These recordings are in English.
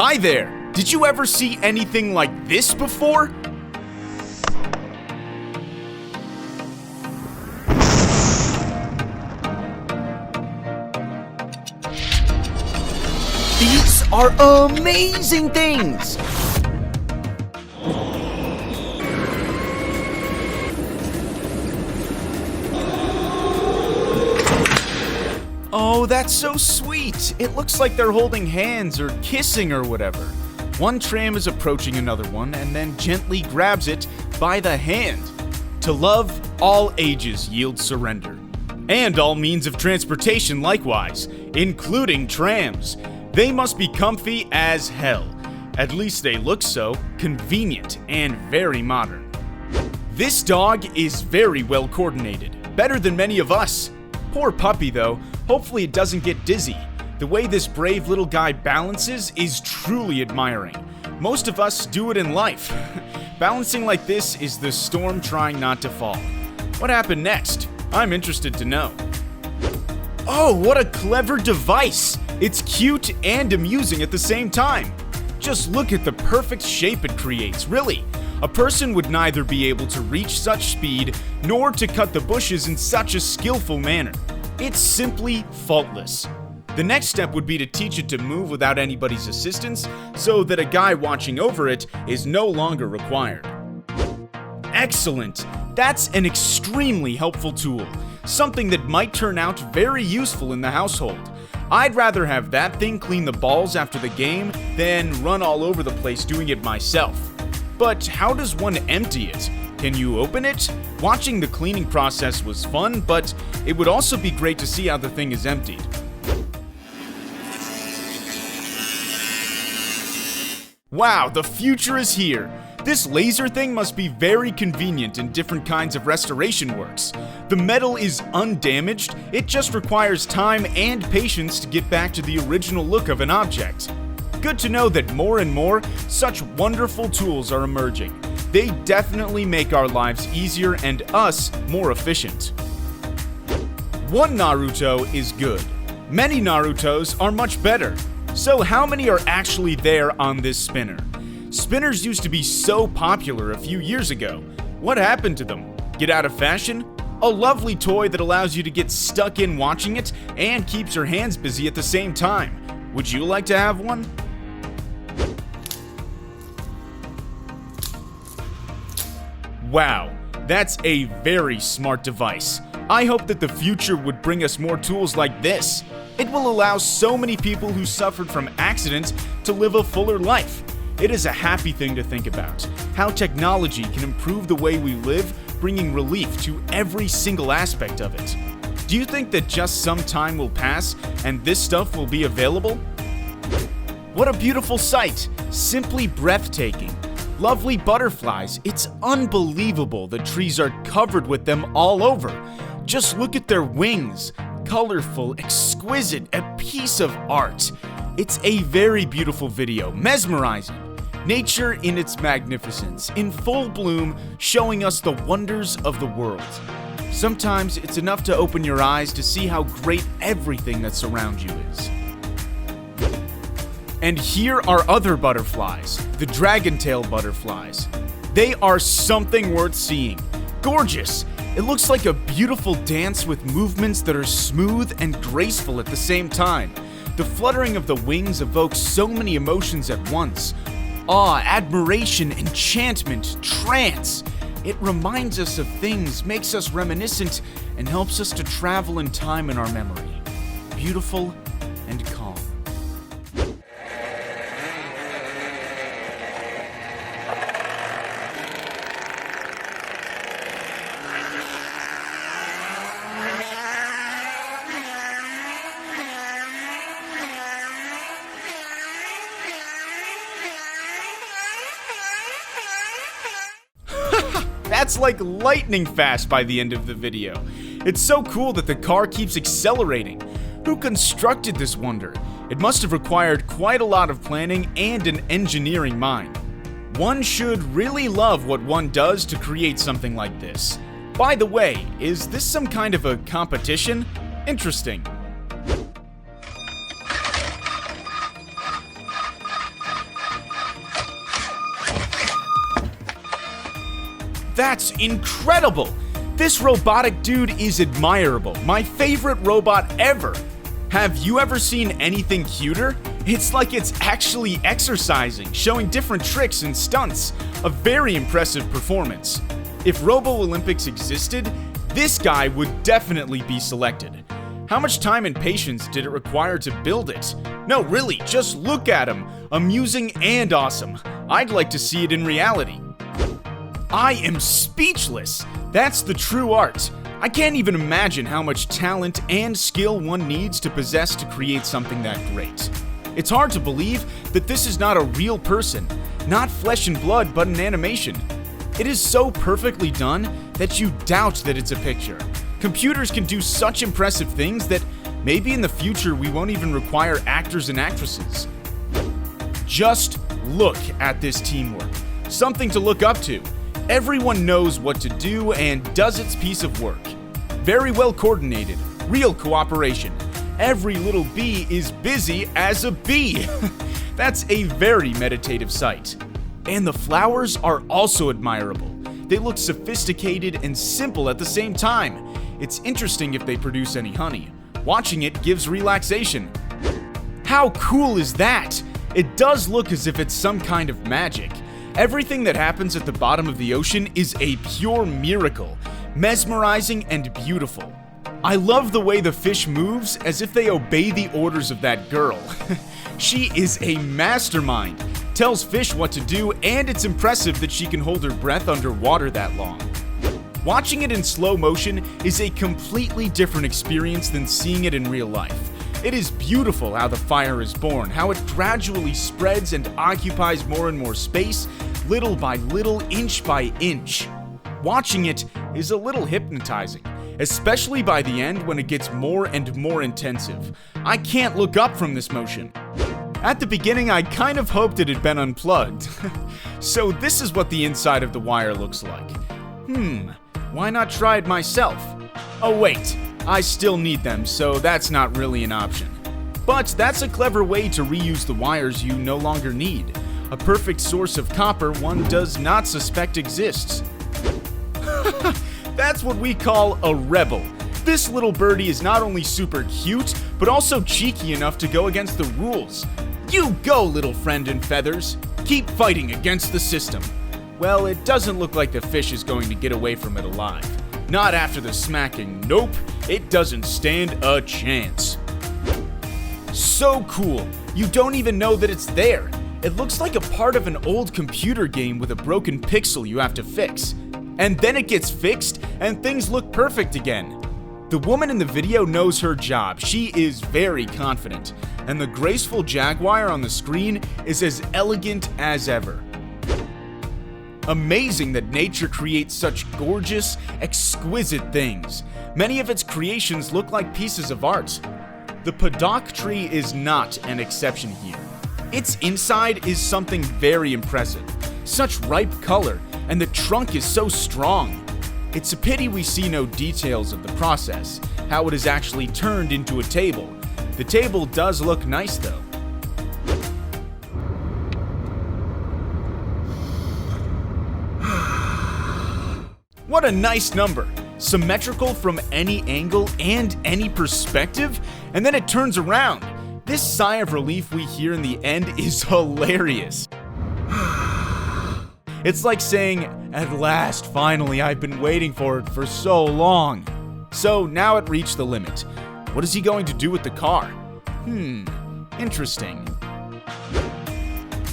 Hi there! Did you ever see anything like this before? These are amazing things! Oh, that's so sweet! It looks like they're holding hands or kissing or whatever. One tram is approaching another one and then gently grabs it by the hand. To love, all ages yield surrender. And all means of transportation likewise, including trams. They must be comfy as hell. At least they look so, convenient and very modern. This dog is very well coordinated, better than many of us. Poor puppy though, hopefully it doesn't get dizzy. The way this brave little guy balances is truly admiring. Most of us do it in life. Balancing like this is the storm trying not to fall. What happened next? I'm interested to know. Oh, what a clever device! It's cute and amusing at the same time. Just look at the perfect shape it creates, really. A person would neither be able to reach such speed, nor to cut the bushes in such a skillful manner. It's simply faultless. The next step would be to teach it to move without anybody's assistance, so that a guy watching over it is no longer required. Excellent! That's an extremely helpful tool, something that might turn out very useful in the household. I'd rather have that thing clean the balls after the game than run all over the place doing it myself. But how does one empty it? Can you open it? Watching the cleaning process was fun, but it would also be great to see how the thing is emptied. Wow, the future is here! This laser thing must be very convenient in different kinds of restoration works. The metal is undamaged, it just requires time and patience to get back to the original look of an object. Good to know that more and more such wonderful tools are emerging. They definitely make our lives easier and us more efficient. One Naruto is good. Many Narutos are much better. So how many are actually there on this spinner? Spinners used to be so popular a few years ago. What happened to them? Get out of fashion? A lovely toy that allows you to get stuck in watching it and keeps your hands busy at the same time. Would you like to have one? Wow, that's a very smart device. I hope that the future would bring us more tools like this. It will allow so many people who suffered from accidents to live a fuller life. It is a happy thing to think about, how technology can improve the way we live, bringing relief to every single aspect of it. Do you think that just some time will pass and this stuff will be available? What a beautiful sight! Simply breathtaking. Lovely butterflies. It's unbelievable the trees are covered with them all over. Just look at their wings. Colorful, exquisite, a piece of art. It's a very beautiful video, mesmerizing. Nature in its magnificence, in full bloom, showing us the wonders of the world. Sometimes it's enough to open your eyes to see how great everything that surrounds you is. And here are other butterflies, the dragon-tail butterflies. They are something worth seeing. Gorgeous! It looks like a beautiful dance with movements that are smooth and graceful at the same time. The fluttering of the wings evokes so many emotions at once. Awe, admiration, enchantment, trance. It reminds us of things, makes us reminiscent, and helps us to travel in time in our memory. Beautiful and calm. That's like lightning fast by the end of the video. It's so cool that the car keeps accelerating. Who constructed this wonder? It must have required quite a lot of planning and an engineering mind. One should really love what one does to create something like this. By the way, is this some kind of a competition? Interesting. That's incredible! This robotic dude is admirable, my favorite robot ever. Have you ever seen anything cuter? It's like it's actually exercising, showing different tricks and stunts. A very impressive performance. If Robo Olympics existed, this guy would definitely be selected. How much time and patience did it require to build it? No, really, just look at him. Amusing and awesome. I'd like to see it in reality. I am speechless. That's the true art. I can't even imagine how much talent and skill one needs to possess to create something that great. It's hard to believe that this is not a real person, not flesh and blood, but an animation. It is so perfectly done that you doubt that it's a picture. Computers can do such impressive things that maybe in the future we won't even require actors and actresses. Just look at this teamwork. Something to look up to. Everyone knows what to do and does its piece of work. Very well coordinated, real cooperation. Every little bee is busy as a bee. That's a very meditative sight. And the flowers are also admirable. They look sophisticated and simple at the same time. It's interesting if they produce any honey. Watching it gives relaxation. How cool is that? It does look as if it's some kind of magic. Everything that happens at the bottom of the ocean is a pure miracle, mesmerizing and beautiful. I love the way the fish moves as if they obey the orders of that girl. She is a mastermind, tells fish what to do, and it's impressive that she can hold her breath underwater that long. Watching it in slow motion is a completely different experience than seeing it in real life. It is beautiful how the fire is born, how it gradually spreads and occupies more and more space, little by little, inch by inch. Watching it is a little hypnotizing, especially by the end when it gets more and more intensive. I can't look up from this motion. At the beginning, I kind of hoped it had been unplugged. So this is what the inside of the wire looks like. Why not try it myself? Oh wait, I still need them, so that's not really an option. But that's a clever way to reuse the wires you no longer need. A perfect source of copper one does not suspect exists. That's what we call a rebel. This little birdie is not only super cute, but also cheeky enough to go against the rules. You go, little friend in feathers. Keep fighting against the system. Well, it doesn't look like the fish is going to get away from it alive. Not after the smacking. Nope, it doesn't stand a chance. So cool. You don't even know that it's there. It looks like a part of an old computer game with a broken pixel you have to fix. And then it gets fixed, and things look perfect again. The woman in the video knows her job. She is very confident. And the graceful jaguar on the screen is as elegant as ever. Amazing that nature creates such gorgeous, exquisite things. Many of its creations look like pieces of art. The paddock tree is not an exception here. Its inside is something very impressive. Such ripe color, and the trunk is so strong. It's a pity we see no details of the process, how it is actually turned into a table. The table does look nice though. What a nice number! Symmetrical from any angle and any perspective, and then it turns around. This sigh of relief we hear in the end is hilarious. It's like saying, at last, finally, I've been waiting for it for so long. So now it reached the limit. What is he going to do with the car? Interesting.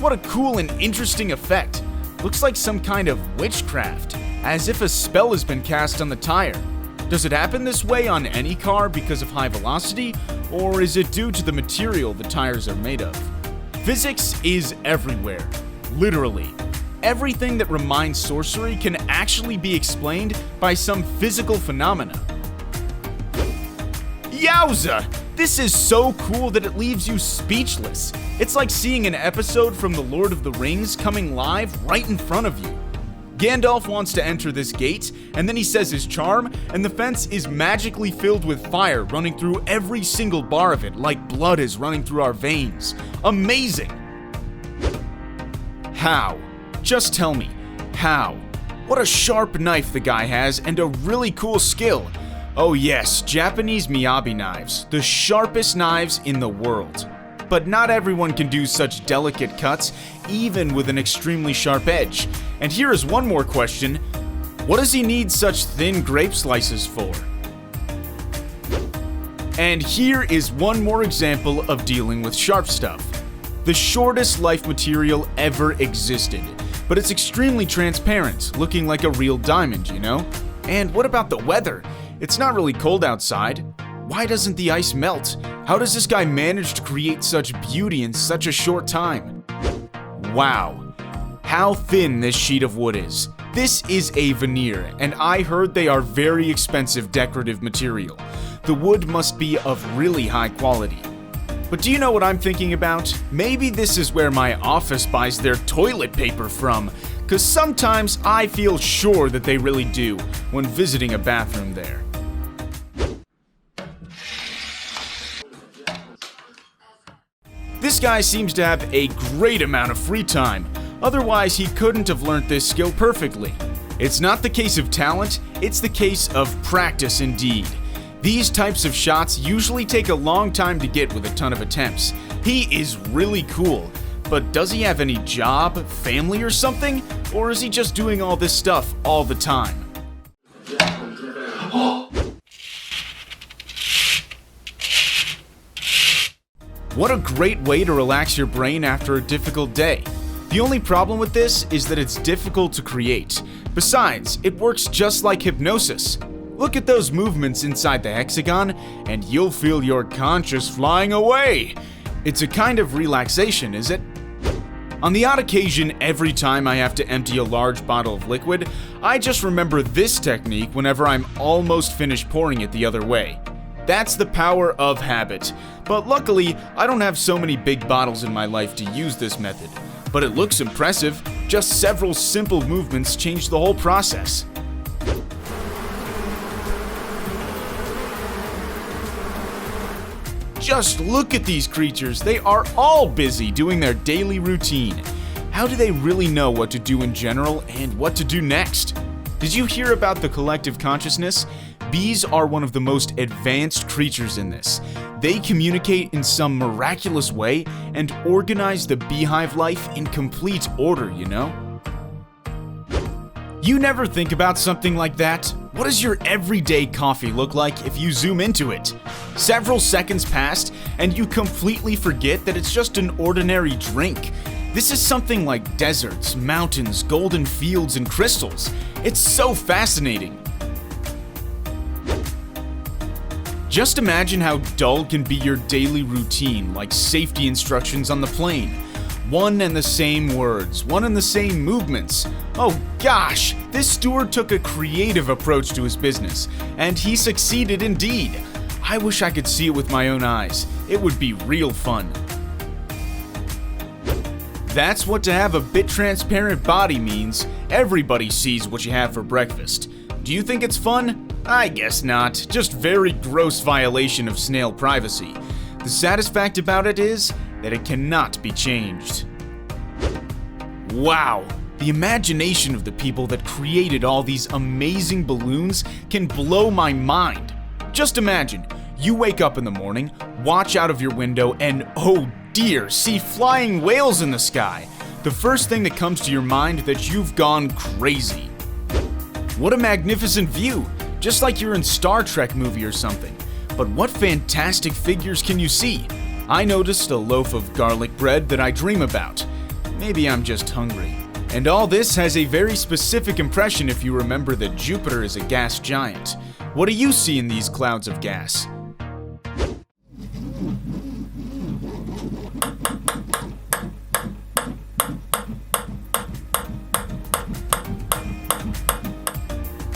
What a cool and interesting effect. Looks like some kind of witchcraft, as if a spell has been cast on the tire. Does it happen this way on any car because of high velocity, or is it due to the material the tires are made of? Physics is everywhere, literally. Everything that reminds sorcery can actually be explained by some physical phenomena. Yowza! This is so cool that it leaves you speechless. It's like seeing an episode from The Lord of the Rings coming live right in front of you. Gandalf wants to enter this gate, and then he says his charm, and the fence is magically filled with fire running through every single bar of it, like blood is running through our veins. Amazing! How? Just tell me, how? What a sharp knife the guy has, and a really cool skill. Oh yes, Japanese Miyabi knives, the sharpest knives in the world. But not everyone can do such delicate cuts, even with an extremely sharp edge. And here is one more question. What does he need such thin grape slices for? And here is one more example of dealing with sharp stuff. The shortest life material ever existed, but it's extremely transparent, looking like a real diamond, you know? And what about the weather? It's not really cold outside. Why doesn't the ice melt? How does this guy manage to create such beauty in such a short time? Wow, how thin this sheet of wood is. This is a veneer, and I heard they are very expensive decorative material. The wood must be of really high quality. But do you know what I'm thinking about? Maybe this is where my office buys their toilet paper from, because sometimes I feel sure that they really do when visiting a bathroom there. This guy seems to have a great amount of free time, otherwise he couldn't have learned this skill perfectly. It's not the case of talent, it's the case of practice indeed. These types of shots usually take a long time to get with a ton of attempts. He is really cool, but does he have any job, family or something? Or is he just doing all this stuff all the time? What a great way to relax your brain after a difficult day. The only problem with this is that it's difficult to create. Besides, it works just like hypnosis. Look at those movements inside the hexagon, and you'll feel your conscious flying away. It's a kind of relaxation, is it? On the odd occasion, every time I have to empty a large bottle of liquid, I just remember this technique whenever I'm almost finished pouring it the other way. That's the power of habit. But luckily, I don't have so many big bottles in my life to use this method. But it looks impressive. Just several simple movements change the whole process. Just look at these creatures. They are all busy doing their daily routine. How do they really know what to do in general and what to do next? Did you hear about the collective consciousness? Bees are one of the most advanced creatures in this. They communicate in some miraculous way and organize the beehive life in complete order, you know? You never think about something like that? What does your everyday coffee look like if you zoom into it? Several seconds passed, and you completely forget that it's just an ordinary drink. This is something like deserts, mountains, golden fields, and crystals. It's so fascinating. Just imagine how dull can be your daily routine, like safety instructions on the plane. One and the same words, one and the same movements. Oh gosh, this steward took a creative approach to his business, and he succeeded indeed. I wish I could see it with my own eyes. It would be real fun. That's what to have a bit transparent body means. Everybody sees what you have for breakfast. Do you think it's fun? I guess not. Just very gross violation of snail privacy. The saddest fact about it is that it cannot be changed. Wow, the imagination of the people that created all these amazing balloons can blow my mind. Just imagine, you wake up in the morning, watch out of your window, and oh dear, see flying whales in the sky. The first thing that comes to your mind is that you've gone crazy. What a magnificent view, just like you're in Star Trek movie or something. But what fantastic figures can you see? I noticed a loaf of garlic bread that I dream about. Maybe I'm just hungry. And all this has a very specific impression if you remember that Jupiter is a gas giant. What do you see in these clouds of gas?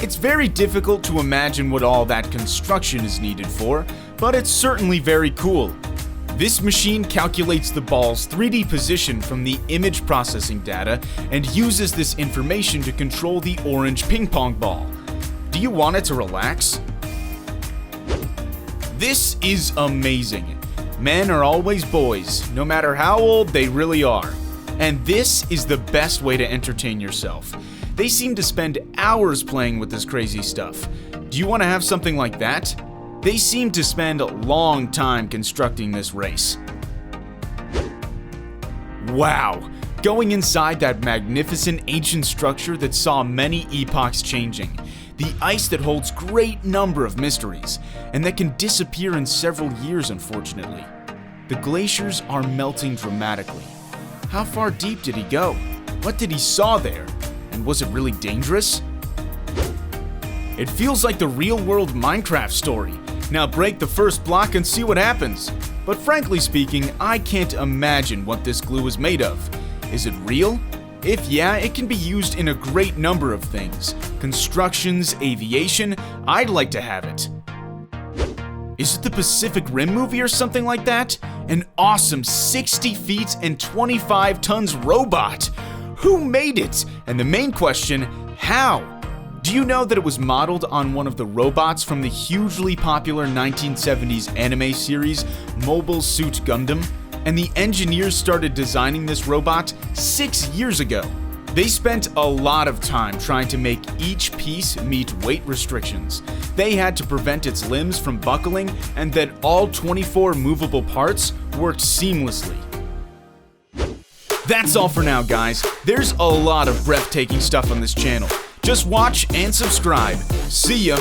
It's very difficult to imagine what all that construction is needed for, but it's certainly very cool. This machine calculates the ball's 3D position from the image processing data and uses this information to control the orange ping pong ball. Do you want it to relax? This is amazing. Men are always boys, no matter how old they really are. And this is the best way to entertain yourself. They seem to spend hours playing with this crazy stuff. Do you want to have something like that? They seem to spend a long time constructing this race. Wow! Going inside that magnificent ancient structure that saw many epochs changing. The ice that holds great number of mysteries, and that can disappear in several years, unfortunately. The glaciers are melting dramatically. How far deep did he go? What did he saw there? And was it really dangerous? It feels like the real-world Minecraft story. Now break the first block and see what happens. But frankly speaking, I can't imagine what this glue is made of. Is it real? If yeah, it can be used in a great number of things. Constructions, aviation, I'd like to have it. Is it the Pacific Rim movie or something like that? An awesome 60 feet and 25 tons robot! Who made it? And the main question, how? Do you know that it was modeled on one of the robots from the hugely popular 1970s anime series Mobile Suit Gundam? And the engineers started designing this robot 6 years ago. They spent a lot of time trying to make each piece meet weight restrictions. They had to prevent its limbs from buckling, and that all 24 movable parts worked seamlessly. That's all for now, guys. There's a lot of breathtaking stuff on this channel. Just watch and subscribe. See ya!